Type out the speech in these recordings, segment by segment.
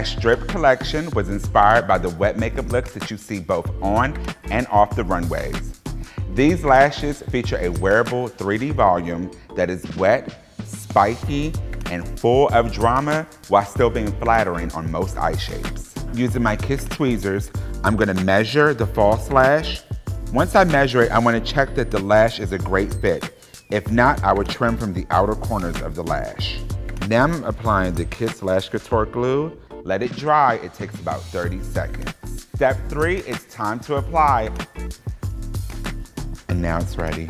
Lash Drip Collection was inspired by the wet makeup looks that you see both on and off the runways. These lashes feature a wearable 3D volume that is wet, spiky, and full of drama while still being flattering on most eye shapes. Using my Kiss tweezers, I'm gonna measure the false lash. Once I measure it, I wanna check that the lash is a great fit. If not, I would trim from the outer corners of the lash. Now I'm applying the Kiss Lash Couture glue. Let it dry, it takes about 30 seconds. Step 3, it's time to apply. And now it's ready.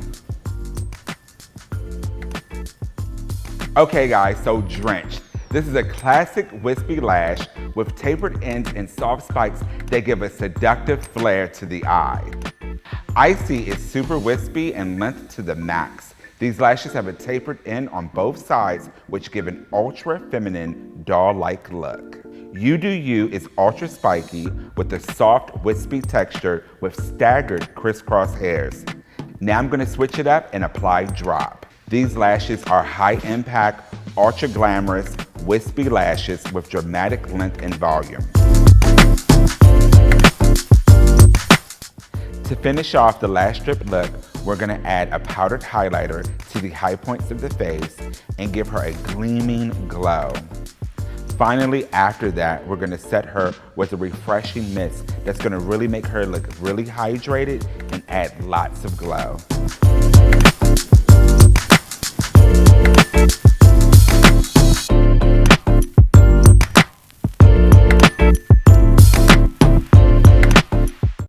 Okay guys, so drenched. This is a classic wispy lash with tapered ends and soft spikes that give a seductive flare to the eye. Icy is super wispy and length to the max. These lashes have a tapered end on both sides, which give an ultra feminine doll-like look. You Do You is ultra spiky with a soft wispy texture with staggered crisscross hairs. Now I'm gonna switch it up and apply drop. These lashes are high impact, ultra glamorous, wispy lashes with dramatic length and volume. To finish off the lash strip look, we're gonna add a powdered highlighter to the high points of the face and give her a gleaming glow. Finally, after that, we're gonna set her with a refreshing mist that's gonna really make her look really hydrated and add lots of glow.